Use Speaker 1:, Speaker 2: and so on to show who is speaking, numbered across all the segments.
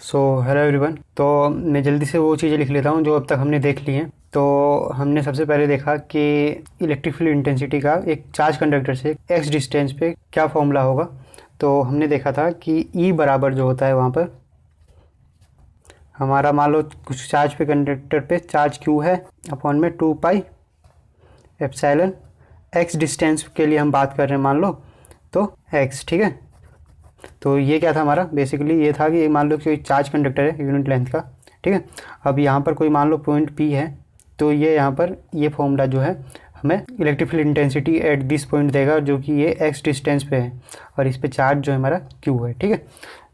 Speaker 1: So hello everyone. तो मैं जल्दी से वो चीज़ें लिख लेता हूँ जो अब तक हमने देख ली हैं। तो हमने सबसे पहले देखा कि इलेक्ट्रिक फील्ड इंटेंसिटी का एक चार्ज कंडक्टर से एक्स डिस्टेंस पे क्या फॉर्मूला होगा। तो हमने देखा था कि ई बराबर जो होता है वहाँ पर हमारा, मान लो कुछ चार्ज पे, कंडक्टर पे चार्ज क्यू है, अपॉन में 2 पाई एप्सिलॉन एक्स डिस्टेंस के लिए हम बात कर रहे हैं, मान लो तो एक्स, ठीक है। तो ये क्या था हमारा, बेसिकली ये था कि मान लो कि चार्ज कंडक्टर है यूनिट लेंथ का, ठीक है। अब यहाँ पर कोई मान लो पॉइंट पी है, तो ये यहाँ पर ये फॉर्मूला जो है हमें electric field intensity at this point देगा, जो कि ये एक्स डिस्टेंस पे है और इस पे चार्ज जो है हमारा क्यू है, ठीक है।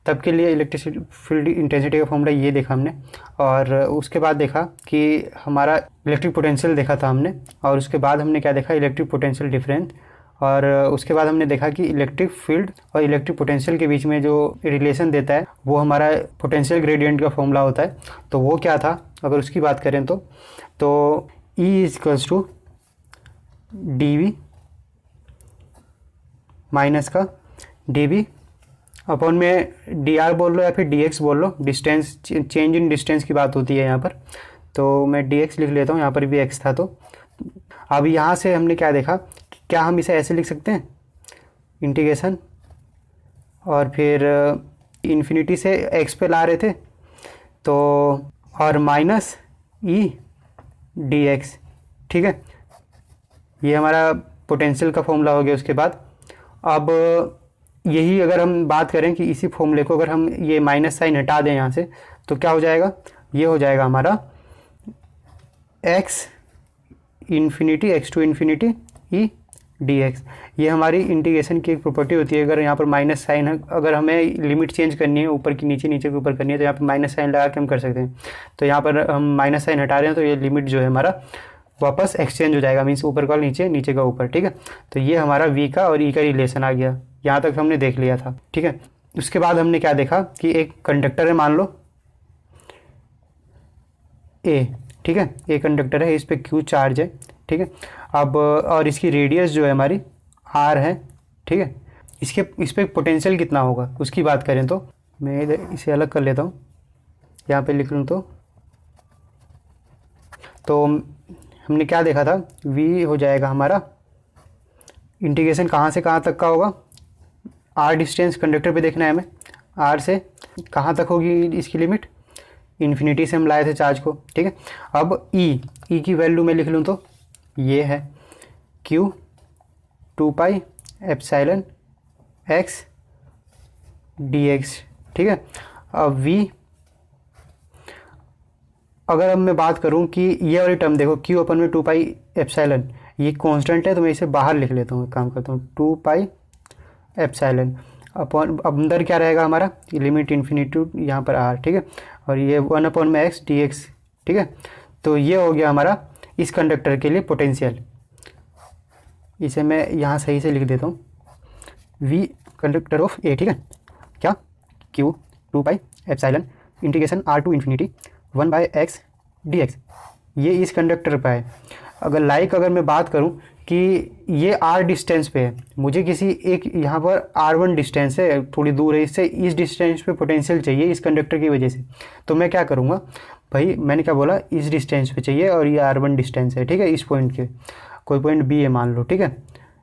Speaker 1: तब के लिए इलेक्ट्रिक फील्ड इंटेंसिटी का फॉर्मूला ये देखा हमने। और उसके बाद देखा कि हमारा इलेक्ट्रिक पोटेंशियल देखा था हमने, और उसके बाद हमने क्या देखा, इलेक्ट्रिक पोटेंशियल डिफरेंस। और उसके बाद हमने देखा कि इलेक्ट्रिक फील्ड और इलेक्ट्रिक पोटेंशियल के बीच में जो रिलेशन देता है वो हमारा पोटेंशियल ग्रेडियंट का फॉर्मूला होता है। तो वो क्या था, अगर उसकी बात करें तो E equals to D V minus का डी वी अपॉन में डी आर बोल लो या फिर डी एक्स बोल लो, डिस्टेंस, चेंज इन डिस्टेंस की बात होती है यहाँ पर। तो मैं डी एक्स लिख लेता हूँ, यहाँ पर भी एक्स था। तो अब यहाँ से हमने क्या देखा, क्या हम इसे ऐसे लिख सकते हैं, इंटीग्रेशन और फिर इन्फिनिटी से एक्स पे ला रहे थे तो, और माइनस ई डी एक्स, ठीक है। ये हमारा पोटेंशियल का फॉर्मूला हो गया। उसके बाद अब यही अगर हम बात करें कि इसी फॉर्मूले को अगर हम ये माइनस साइन हटा दें यहाँ से, तो क्या हो जाएगा, ये हो जाएगा हमारा X infinity, X to infinity E D X. ये हमारी इंटीग्रेशन की एक प्रॉपर्टी होती है। अगर यहाँ पर माइनस साइन है, अगर हमें लिमिट चेंज करनी है, ऊपर की नीचे, नीचे के ऊपर करनी है, तो यहाँ पर माइनस साइन लगा के हम कर सकते हैं। तो यहाँ पर हम माइनस साइन हटा रहे हैं तो ये लिमिट जो है हमारा वापस एक्सचेंज हो जाएगा, मीन्स ऊपर का नीचे, नीचे का ऊपर, ठीक है। तो ये हमारा वी का और ई का रिलेशन आ गया। यहाँ तक हमने देख लिया था, ठीक है। उसके बाद हमने क्या देखा कि एक कंडक्टर है, मान लो ए, ठीक है। ए कंडक्टर है, इस पर क्यू चार्ज है, ठीक है। अब और इसकी रेडियस जो है हमारी आर है, ठीक है। इस पर पोटेंशियल कितना होगा उसकी बात करें तो मैं इसे अलग कर लेता हूँ, यहाँ पे लिख लूँ तो हमने क्या देखा था, v हो जाएगा हमारा, इंटीग्रेशन कहाँ से कहाँ तक का होगा, r डिस्टेंस कंडक्टर पे देखना है हमें, r से कहाँ तक होगी इसकी लिमिट, इन्फिनिटी से हम लाए थे चार्ज को, ठीक है। अब e की वैल्यू मैं लिख लूँ तो ये है q 2 pi epsilon x dx, ठीक है। अब v, अगर अब मैं बात करूं कि ये वाली टर्म देखो, q अपन में 2 पाई एप्सिलॉन, ये कांस्टेंट है तो मैं इसे बाहर लिख लेता हूँ, काम करता हूँ 2 पाई एप्सिलॉन अपॉन, अब अंदर क्या रहेगा हमारा, लिमिट इन्फिनिटी यहाँ पर r, ठीक है। और ये 1/x dx, ठीक है। तो ये हो गया हमारा इस कंडक्टर के लिए पोटेंशियल। इसे मैं यहाँ सही से लिख देता हूँ, v कंडक्टर ऑफ a, ठीक है। क्या, q 2 pi epsilon integration r to infinity 1/x dx, ये इस कंडक्टर पर है। अगर मैं बात करूं कि ये r डिस्टेंस पे है, मुझे किसी एक यहाँ पर r1 डिस्टेंस है, थोड़ी दूर है इससे, इस डिस्टेंस पे पोटेंशियल चाहिए इस कंडक्टर की वजह से। तो मैं क्या करूँगा भाई, मैंने क्या बोला, इस डिस्टेंस पे चाहिए और ये r1 डिस्टेंस है, ठीक है। इस पॉइंट के, कोई पॉइंट b है मान लो, ठीक है,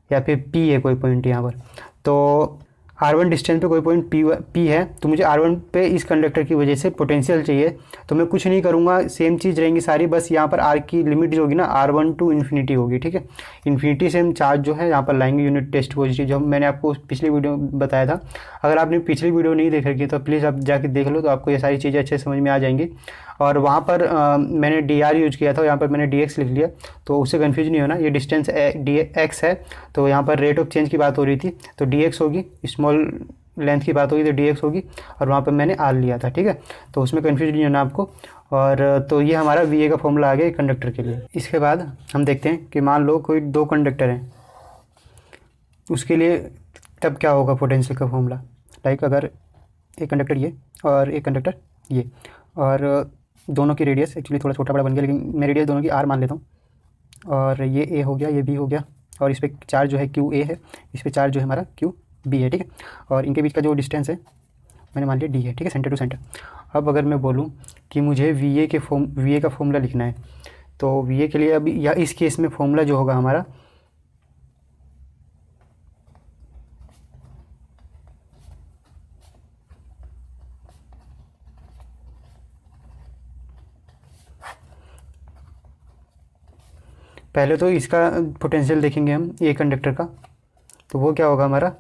Speaker 1: या फिर p है कोई पॉइंट यहाँ पर। तो r1 डिस्टेंस पे कोई पॉइंट p है, तो मुझे r1 पे इस कंडक्टर की वजह से पोटेंशियल चाहिए। तो मैं कुछ नहीं करूँगा, सेम चीज़ रहेंगी सारी, बस यहाँ पर r की लिमिट जो होगी ना, r1 टू इन्फिनिटी होगी, ठीक है। इन्फिनिटी से हम चार्ज जो है यहाँ पर लाएंगे यूनिट टेस्ट पॉजिटिव, जो मैंने आपको पिछली वीडियो में बताया था। अगर आपने पिछली वीडियो नहीं देख रखी तो प्लीज़ आप जाके देख लो, तो आपको ये सारी चीज़ें अच्छे समझ में आ जाएंगी। और वहाँ पर मैंने डी आर यूज किया था, यहाँ पर मैंने डी एक्स लिख लिया, तो उससे कन्फ्यूज नहीं होना। ये डिस्टेंस डी एक्स है, तो यहाँ पर रेट ऑफ चेंज की बात हो रही थी, तो डी एक्स होगी, स्मॉल लेंथ की बात होगी तो डी एक्स होगी, और वहाँ पर मैंने आर लिया था, ठीक है। तो उसमें कन्फ्यूज नहीं होना आपको। और तो ये हमारा वी ए का फॉर्मूला आ गया कंडक्टर के लिए। इसके बाद हम देखते हैं कि मान लो कोई दो कंडक्टर हैं, उसके लिए तब क्या होगा पोटेंशियल का फॉर्मूला। लाइक अगर एक कंडक्टर ये और एक कंडक्टर ये, और दोनों की रेडियस एक्चुअली थोड़ा छोटा बड़ा बन गया, लेकिन मैं रेडियस दोनों की आर मान लेता हूँ, और ये ए हो गया, ये बी हो गया, और इस पर चार्ज जो है क्यू ए है, इस पर चार्ज जो है हमारा क्यू बी है, ठीक है। और इनके बीच का जो डिस्टेंस है मैंने मान लिया डी है, ठीक है, सेंटर टू सेंटर। अब अगर मैं बोलूँ कि मुझे वी ए का फॉर्मूला लिखना है, तो वी ए के लिए अभी या इस केस में फॉर्मूला जो होगा हमारा, पहले तो इसका पोटेंशियल देखेंगे हम ए कंडक्टर का, तो वो क्या होगा हमारा,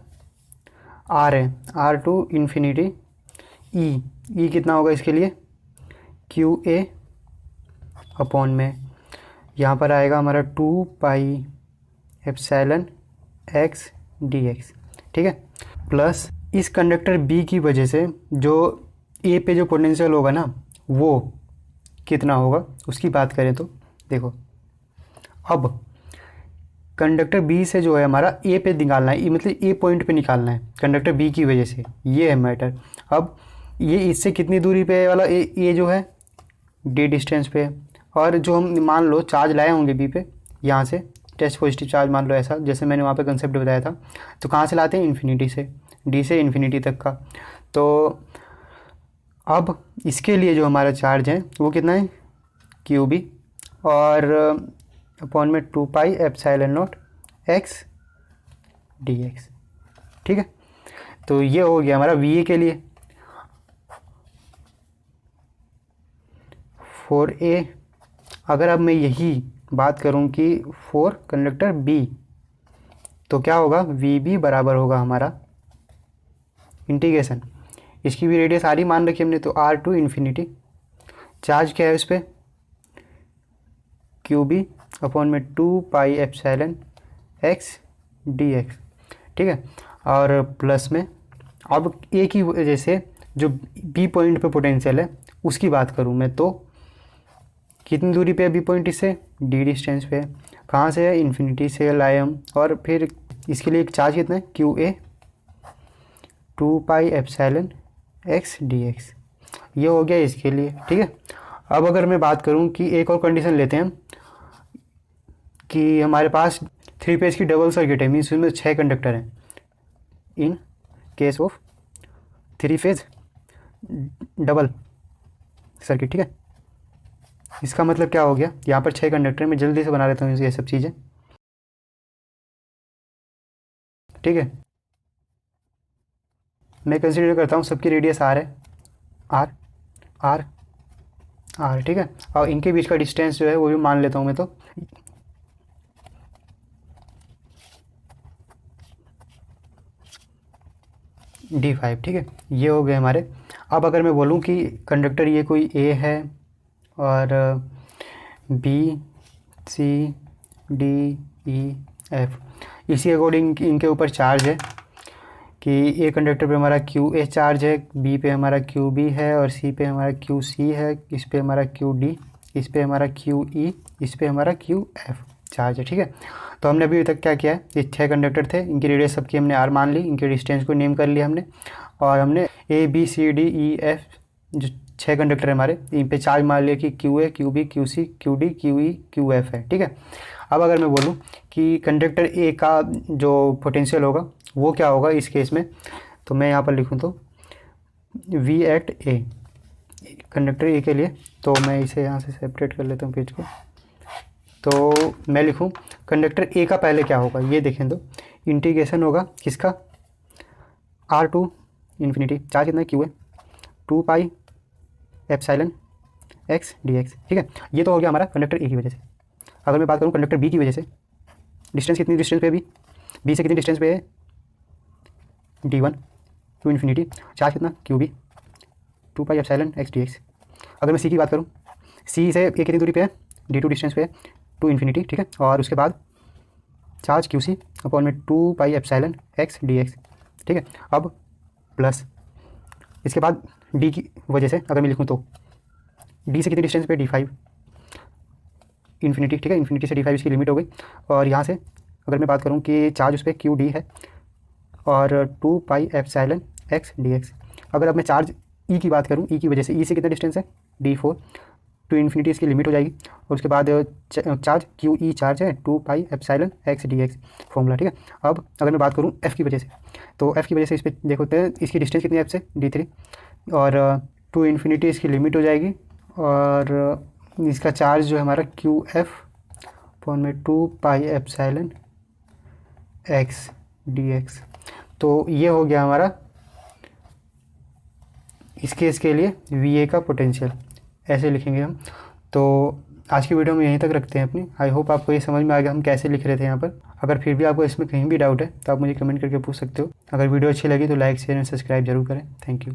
Speaker 1: आर है, आर टू इन्फिनिटी ई कितना होगा इसके लिए, क्यू ए अपॉन में यहाँ पर आएगा हमारा 2 pi epsilon X D x, ठीक है, प्लस इस कंडक्टर बी की वजह से जो ए पे जो पोटेंशियल होगा ना वो कितना होगा उसकी बात करें तो देखो, अब कंडक्टर बी से जो है हमारा ए पे निकालना है, मतलब ए पॉइंट पे निकालना है कंडक्टर बी की वजह से, ये है मैटर। अब ये इससे कितनी दूरी पे वाला ए जो है डी डिस्टेंस पे, और जो हम मान लो चार्ज लाए होंगे बी पे, यहाँ से टेस्ट पॉजिटिव चार्ज मान लो ऐसा, जैसे मैंने वहाँ पे कंसेप्ट बताया था, तो कहाँ से लाते हैं, इन्फिनिटी से, डी से इन्फिनिटी तक का। तो अब इसके लिए जो हमारा चार्ज है वो कितना है, क्यू बी, और अपॉन में 2 pi epsilon not x D x, ठीक है। तो ये हो गया हमारा वी ए के लिए। फॉर ए अगर अब मैं यही बात करूं कि फॉर कंडक्टर बी, तो क्या होगा, वी बी बराबर होगा हमारा इंटीग्रेशन, इसकी भी रेडियस आर ही मान रखी हमने, तो आर टू इन्फिनिटी, चार्ज क्या है उस पर, क्यू बी अपॉन में 2 pi epsilon X D x, ठीक है। और प्लस में अब ए की वजह से जो बी पॉइंट पे पोटेंशियल है उसकी बात करूँ मैं, तो कितनी दूरी पे है बी पॉइंट इससे, डी डिस्टेंस पे, कहाँ से है, इन्फिनिटी से लाए हम, और फिर इसके लिए एक चार्ज कितना है, Q A 2 pi epsilon X D X, ये हो गया इसके लिए, ठीक है। अब अगर मैं बात करूँ कि एक और कंडीशन लेते हैं कि हमारे पास 3 फेज की डबल सर्किट है, मीन्स उसमें 6 कंडक्टर हैं, in case of 3 phase double circuit, ठीक है। इसका मतलब क्या हो गया, यहाँ पर 6 कंडक्टर, मैं जल्दी से बना लेता हूँ ये सब चीज़ें, ठीक है। मैं कंसिडर करता हूँ सबकी रेडियस आर है, आर आर आर, ठीक है, और इनके बीच का डिस्टेंस जो है वो भी मान लेता हूँ मैं, तो D5, ठीक है, ये हो गए हमारे। अब अगर मैं बोलूँ कि कंडक्टर ये कोई ए है और B C D E F, इसी अकॉर्डिंग इनके ऊपर चार्ज है कि ए कंडक्टर पे हमारा क्यू ए चार्ज है, बी पे हमारा क्यू बी है, और सी पे हमारा क्यू सी है, इस पे हमारा क्यू डी, इस पे हमारा क्यू ई, इस पे हमारा क्यू एफ चार्ज है, ठीक है। तो हमने अभी तक क्या किया है, ये 6 कंडक्टर थे, इनकी रेडियस सबकी हमने आर मान ली, इनके डिस्टेंस को नेम कर लिया हमने, और हमने A B C D E F जो 6 कंडक्टर है हमारे, इन पे चार्ज मान लिया कि Q A Q B Q C Q D Q E Q F है, ठीक है। अब अगर मैं बोलूँ कि कंडक्टर ए का जो पोटेंशियल होगा वो क्या होगा इस केस में, तो मैं यहाँ पर लिखूँ तो V at A, conductor A के लिए, तो मैं इसे यहाँ से सेपरेट कर लेता हूँ पेज को, तो मैं लिखूँ कंडक्टर ए का पहले क्या होगा, ये देखें तो इंटीग्रेशन होगा किसका, आर टू इन्फिनिटी, चार्ज कितना क्यू है, 2 pi epsilon X D x, ठीक है। ये तो हो गया हमारा कंडक्टर ए की वजह से। अगर मैं बात करूँ कंडक्टर बी की वजह से, डिस्टेंस कितनी डिस्टेंस पे है बी से कितनी डिस्टेंस पे है, D1 टू इन्फिनिटी, चार्ज कितना Q B 2 pi epsilon X D X. अगर मैं सी की बात करूँ, सी से ए कितनी दूरी पे है, D2 डिस्टेंस पे है, टू इन्फिनिटी, ठीक है, और उसके बाद चार्ज क्यू सी अपॉन में 2 pi epsilon X D x, ठीक है। अब प्लस इसके बाद डी की वजह से अगर मैं लिखूँ तो डी से कितनी डिस्टेंस पे, D5 इन्फिनिटी, ठीक है, इन्फिनिटी से D5 इसकी लिमिट हो गई, और यहाँ से अगर मैं बात करूँ कि चार्ज उस पर क्यू डी है और 2 pi epsilon X D X. अगर अब मैं चार्ज ई की बात करूँ, ई की वजह से, ई से कितना डिस्टेंस है, D4 टू इन्फिनिटी इसकी लिमिट हो जाएगी। और उसके बाद चार्ज क्यू ई चार्ज है 2 pi epsilon X D x formula, ठीक है। अब अगर मैं बात करूँ एफ़ की वजह से, तो एफ़ की वजह से इस पर देखते हैं इसकी डिस्टेंस कितनी है एफ से, d3, और टू इन्फिनिटी इसकी लिमिट हो जाएगी, और इसका चार्ज जो है हमारा क्यू एफ अपॉन में 2 pi epsilon X D x. तो ये हो गया हमारा इस केस के लिए वी ए का पोटेंशियल, ऐसे लिखेंगे हम। तो आज की वीडियो में यहीं तक रखते हैं अपनी। आई होप आपको ये समझ में आ गया हम कैसे लिख रहे थे यहाँ पर। अगर फिर भी आपको इसमें कहीं भी डाउट है तो आप मुझे कमेंट करके पूछ सकते हो। अगर वीडियो अच्छी लगी तो लाइक शेयर एंड सब्सक्राइब जरूर करें। Thank you.